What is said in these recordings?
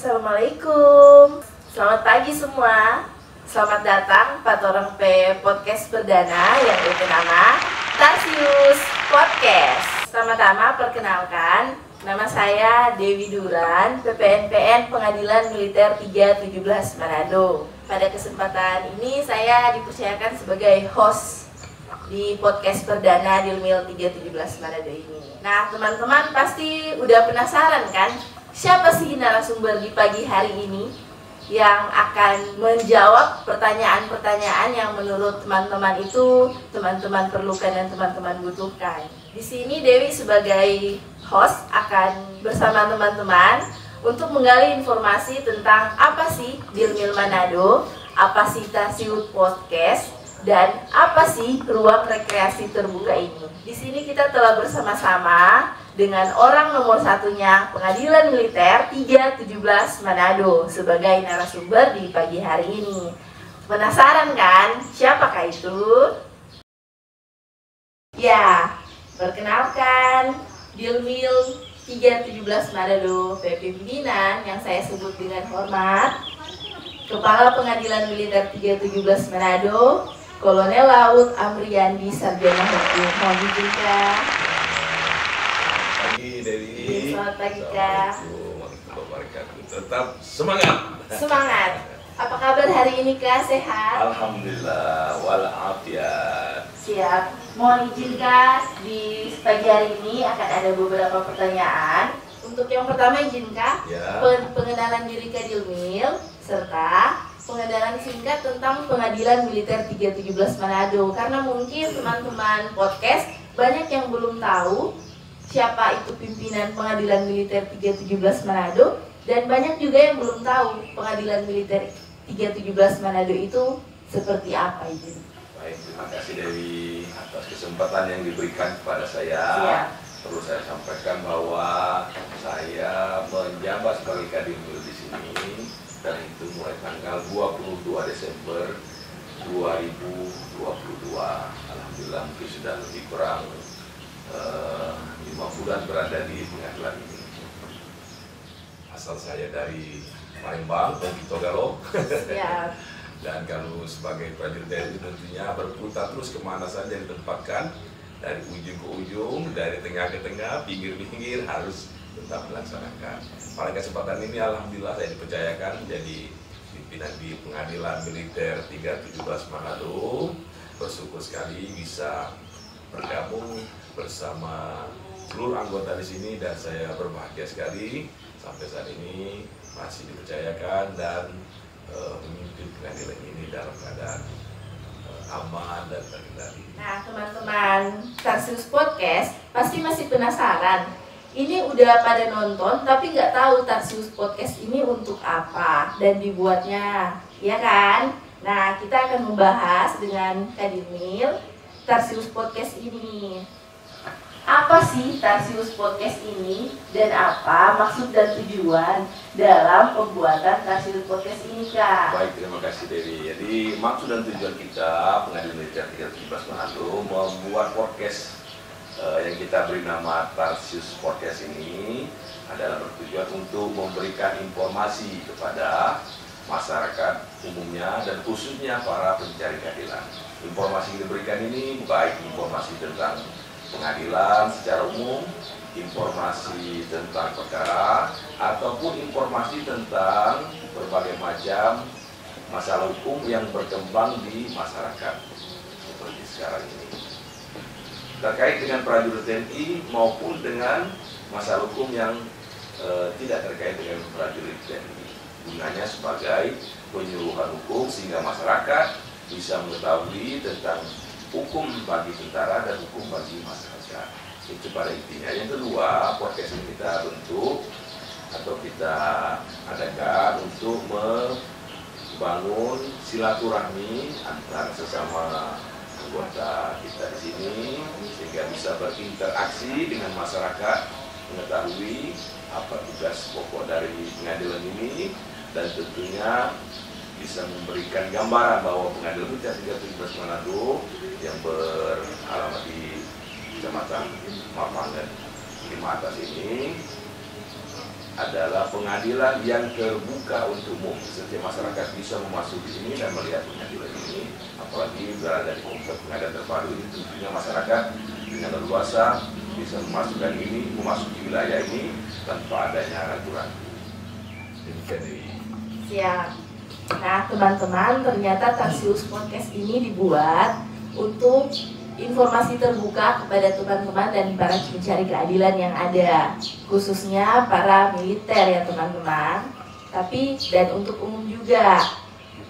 Assalamualaikum. Selamat pagi semua. Selamat datang Patorang P Podcast perdana yang bernama Tarsius Podcast. Pertama-tama perkenalkan, nama saya Dewi Duran, PPNPN Pengadilan Militer 317 Manado. Pada kesempatan ini saya dipercayakan sebagai host di podcast perdana di Mil 317 Manado ini. Nah, teman-teman pasti udah penasaran kan? Siapa sih narasumber di pagi hari ini yang akan menjawab pertanyaan-pertanyaan yang menurut teman-teman itu teman-teman perlukan dan teman-teman butuhkan. Di sini Dewi sebagai host akan bersama teman-teman untuk menggali informasi tentang apa sih Dirmil Manado, apa sih Tarsius Podcast, dan apa sih ruang rekreasi terbuka ini. Di sini kita telah bersama-sama dengan orang nomor satunya Pengadilan Militer 317 Manado sebagai narasumber di pagi hari ini. Penasaran kan siapakah itu? Ya, perkenalkan Dirmil 317 Manado PP Pimpinan yang saya sebut dengan hormat Kepala Pengadilan Militer 317 Manado Kolonel Laut Amriandi Sarjana Hukum. Mohon dipersilakan. Pagi Dewi. Selamat pagi Kak. Tetap semangat. Semangat. Apa kabar hari ini Kak? Sehat? Alhamdulillah walafiat. Siap. Mohon izin Kak, di pagi hari ini akan ada beberapa pertanyaan. Untuk yang pertama izin Kak, Ya. Pengenalan diri Kak Dirmil serta pengenalan singkat tentang Pengadilan Militer 317 Manado. Karena mungkin teman-teman podcast banyak yang belum tahu siapa itu pimpinan Pengadilan Militer 317 Manado, dan banyak juga yang belum tahu Pengadilan Militer 317 Manado itu seperti apa itu. Baik, terima kasih Dewi atas kesempatan yang diberikan kepada saya. Siap. Perlu saya sampaikan bahwa saya menjabat sebagai Kadimil di sini dan itu mulai tanggal 22 Desember 2022. Alhamdulillah mungkin sudah lebih kurang 5 bulan berada di pengadilan ini. Asal saya dari Palembang, Togalo. Siap. Dan kalau sebagai prajurit itu tentunya berputar terus kemana saja ditempatkan, dari ujung ke ujung, dari tengah ke tengah, pinggir-pinggir harus tetap melaksanakan. Pada kesempatan ini alhamdulillah saya dipercayakan menjadi pimpinan di Pengadilan Militer 317 Manado. Bersyukur sekali bisa bergabung bersama seluruh anggota di sini dan saya berbahagia sekali sampai saat ini masih dipercayakan dan memimpin pengadilan ini dalam keadaan aman dan terkendali. Nah, teman-teman Tarsius Podcast pasti masih penasaran. Ini udah pada nonton tapi nggak tahu Tarsius Podcast ini untuk apa dan dibuatnya, ya kan? Nah, kita akan membahas dengan Kak Dirmil Tarsius Podcast ini. Apa sih Tarsius Podcast ini dan apa maksud dan tujuan dalam pembuatan Tarsius Podcast ini, Kak? Baik, terima kasih Dewi. Jadi maksud dan tujuan kita Pengadilan Militer 317 Manado membuat podcast yang kita beri nama Tarsius Podcast ini adalah bertujuan untuk memberikan informasi kepada masyarakat umumnya dan khususnya para pencari keadilan. Informasi yang diberikan ini baik informasi tentang pengadilan secara umum, informasi tentang perkara, ataupun informasi tentang berbagai macam masalah hukum yang berkembang di masyarakat seperti sekarang ini. Terkait dengan prajurit TNI maupun dengan masalah hukum yang tidak terkait dengan prajurit TNI. Gunanya sebagai penyuluhan hukum sehingga masyarakat bisa mengetahui tentang hukum bagi tentara dan hukum bagi masyarakat. Itu pada intinya. Yang kedua, podcast ini kita bentuk atau kita adakan untuk membangun silaturahmi antara sesama anggota kita di sini sehingga bisa berinteraksi dengan masyarakat, mengetahui apa tugas pokok dari pengadilan ini dan tentunya bisa memberikan gambaran bahwa Pengadilan Militer 317 Manado yang beralamat di Kecamatan Mapangan 5 Atas ini adalah pengadilan yang terbuka untuk umum. Setiap masyarakat bisa memasuki sini dan melihat pengadilan ini, apalagi berada di kompleks pengadilan terpadu ini, tentunya masyarakat dengan leluasa bisa memasukkan ini, memasuki wilayah ini tanpa adanya aturan. Demikian ini. Siap. Nah, teman-teman, ternyata Tarsius Podcast ini dibuat untuk informasi terbuka kepada teman-teman dan para pencari keadilan yang ada, khususnya para militer ya teman-teman, tapi dan untuk umum juga.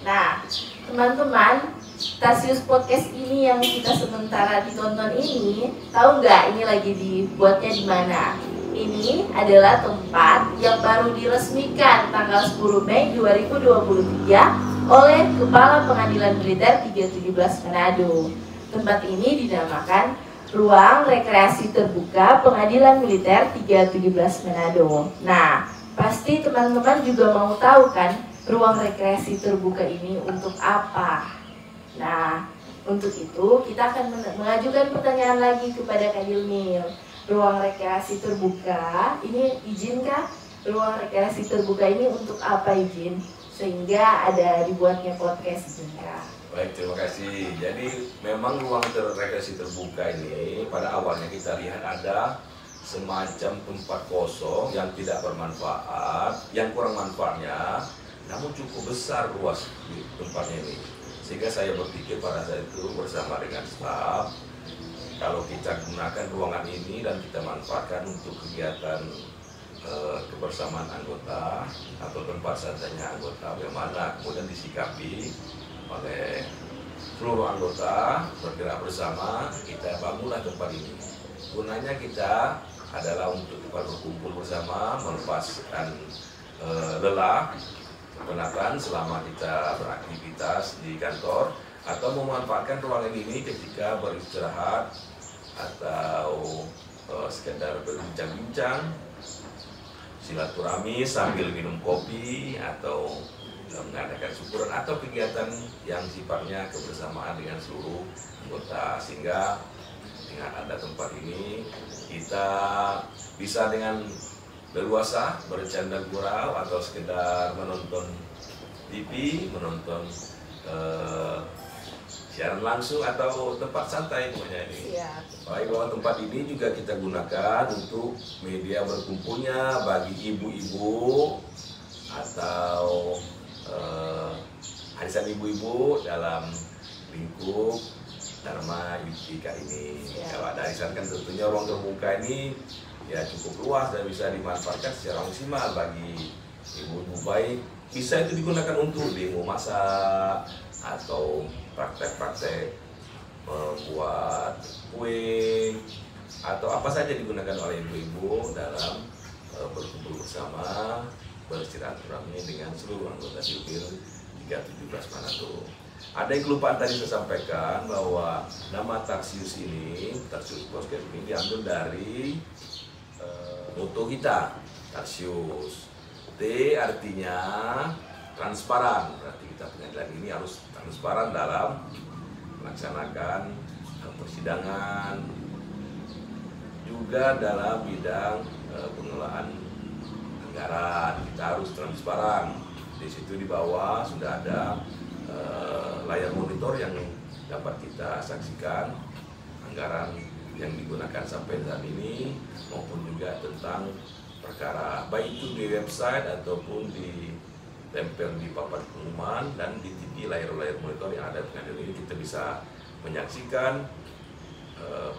Nah, teman-teman, Tarsius Podcast ini yang kita sementara ditonton ini, tahu nggak ini lagi dibuatnya di mana? Ini adalah tempat yang baru diresmikan tanggal 10 Mei 2023 oleh Kepala Pengadilan Militer 317 Manado. Tempat ini dinamakan Ruang Rekreasi Terbuka Pengadilan Militer 317 Manado. Nah, pasti teman-teman juga mau tahu kan ruang rekreasi terbuka ini untuk apa? Nah, untuk itu kita akan mengajukan pertanyaan lagi kepada Kak Yulmil. Ruang rekreasi terbuka ini izinkah? Ruang rekreasi terbuka ini untuk apa izin? Sehingga ada dibuatnya podcast izinkah? Baik, terima kasih. Jadi memang ruang rekreasi terbuka ini pada awalnya kita lihat ada semacam tempat kosong yang tidak bermanfaat, yang kurang manfaatnya, namun cukup besar luas di tempatnya ini. Sehingga saya berpikir pada saat itu bersama dengan staf, kalau kita gunakan ruangan ini dan kita manfaatkan untuk kegiatan kebersamaan anggota atau tempat santainya anggota, bagaimana kemudian disikapi oleh seluruh anggota bergerak bersama, kita bangunlah tempat ini. Gunanya kita adalah untuk tempat berkumpul bersama, melepaskan lelah, penatan selama kita beraktivitas di kantor, atau memanfaatkan ruangan ini ketika beristirahat atau sekedar berbincang-bincang, silaturahmi sambil minum kopi atau mengadakan syukuran atau kegiatan yang sifatnya kebersamaan dengan seluruh anggota. Sehingga dengan ada tempat ini kita bisa dengan leluasa bercanda gurau atau sekedar menonton TV, menonton siaran langsung atau tempat santai pokoknya ini. Baik, bahwa tempat ini juga kita gunakan untuk media berkumpulnya bagi ibu-ibu atau arisan ibu-ibu dalam lingkup Dharma Yudhika ini. Kalau ada arisan kan tentunya ruang terbuka ini ya cukup luas dan bisa dimanfaatkan secara maksimal bagi ibu-ibu. Baik, bisa itu digunakan untuk demo masak atau praktek-praktek membuat kue atau apa saja digunakan oleh ibu-ibu dalam berkumpul bersama, bersilaturahmi dengan seluruh anggota Jubir 317 Manado. Ada yang kelupaan tadi saya sampaikan bahwa nama Tarsius ini, Tarsius Podcast ini diambil dari moto kita, Tarsius. T artinya transparan, berarti kita pengadilan ini harus transparan dalam melaksanakan persidangan, juga dalam bidang pengelolaan anggaran. Kita harus transparan. Di situ di bawah sudah ada layar monitor yang dapat kita saksikan anggaran yang digunakan sampai saat ini, maupun juga tentang perkara baik itu di website ataupun ditempel di papan pengumuman dan di TV, layar-layar monitor yang ada di pengadilan ini kita bisa menyaksikan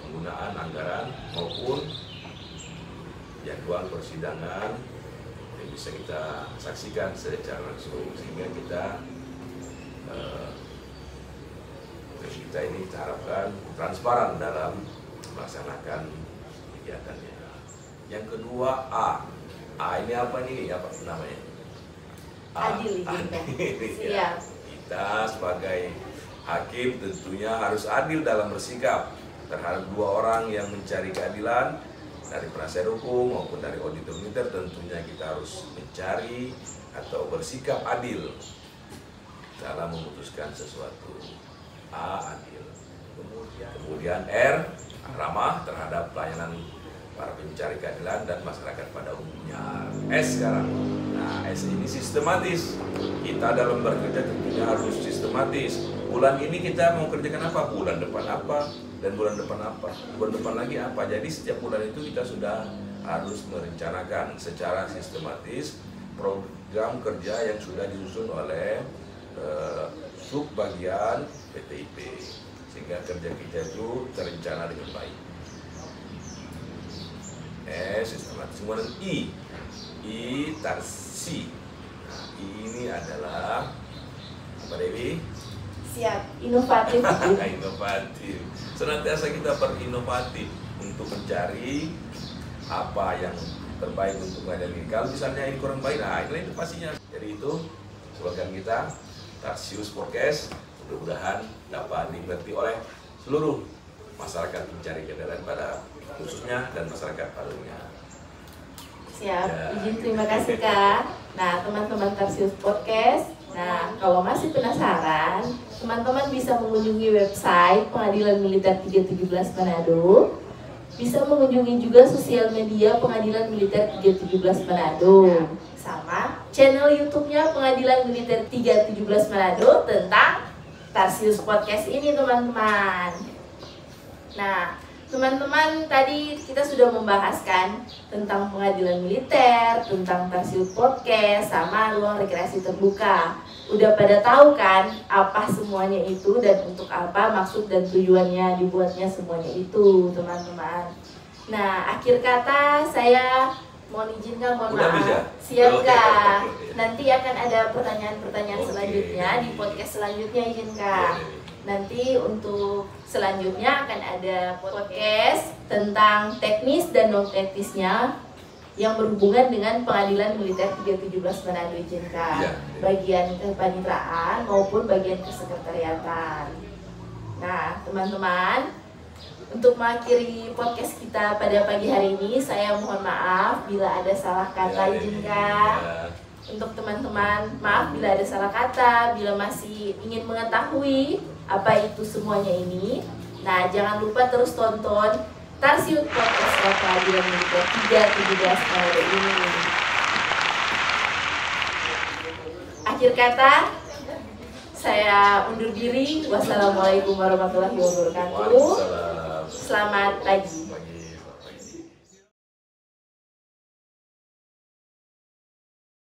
penggunaan anggaran maupun jadwal persidangan yang bisa kita saksikan secara langsung, sehingga kita ini kita harapkan transparan dalam melaksanakan kegiatannya. Yang kedua A ini apa nih? Apa namanya? Adil. Ya. Kita sebagai hakim tentunya harus adil dalam bersikap terhadap dua orang yang mencari keadilan, dari penasihat hukum maupun dari auditor militer. Tentunya kita harus mencari atau bersikap adil dalam memutuskan sesuatu. A, adil. Kemudian R, ramah terhadap pelayanan para pencari keadilan dan masyarakat pada umumnya. S sekarang. Nah, S ini sistematis. Kita dalam bekerja tentunya harus sistematis. Bulan ini kita mau kerjakan apa? Bulan depan apa? Dan bulan depan apa? Bulan depan lagi apa? Jadi setiap bulan itu kita sudah harus merencanakan secara sistematis program kerja yang sudah disusun oleh subbagian PTIP, sehingga kerja kita itu terencana dengan baik. Sistematis. Kemudian I tarsi. Nah, ini adalah apa, Dewi? Siap, inovatif. Inovatif. Senantiasa kita berinovatif untuk mencari apa yang terbaik untuk pengadilan ini. Kalau misalnya ini kurang baik, nah ini pastinya. Jadi itu slogan kita, Tarsius Podcast, mudah-mudahan dapat dimengerti oleh seluruh masyarakat pencari keadilan pada khususnya dan masyarakat pada umumnya. Siap, Ya. izin terima kasih Kak. Nah teman-teman Tarsius Podcast, nah kalau masih penasaran, teman-teman bisa mengunjungi website Pengadilan Militer 317 Manado. Bisa mengunjungi juga sosial media Pengadilan Militer 317 Manado. Sama channel YouTube-nya Pengadilan Militer 317 Manado tentang Tarsius Podcast ini teman-teman. Nah, teman-teman tadi kita sudah membahaskan tentang pengadilan militer, tentang Tarsius Podcast, sama ruang rekreasi terbuka. Udah pada tahu kan apa semuanya itu dan untuk apa maksud dan tujuannya dibuatnya semuanya itu teman-teman. Nah, akhir kata saya mohon izin Kak, mohon Udah maaf. bisa? Siap Oke. Kak. Nanti akan ada pertanyaan-pertanyaan Oke. selanjutnya di podcast selanjutnya izin Kak. Nanti untuk selanjutnya akan ada podcast tentang teknis dan non teknisnya yang berhubungan dengan Pengadilan Militer 317 Manado izin Kak. Iya. Bagian kepaniteraan maupun bagian kesekretariatan. Nah, teman-teman, untuk mengakhiri podcast kita pada pagi hari ini, saya mohon maaf bila ada salah kata izin Kak. Untuk teman-teman, maaf bila ada salah kata, bila masih ingin mengetahui apa itu semuanya ini. Nah, jangan lupa terus tonton Tarsius Podcast Pengadilan Militer 317 Manado ini. Akhir kata, saya undur diri. Wassalamualaikum warahmatullahi wabarakatuh. Waalaikumsalam. Selamat pagi.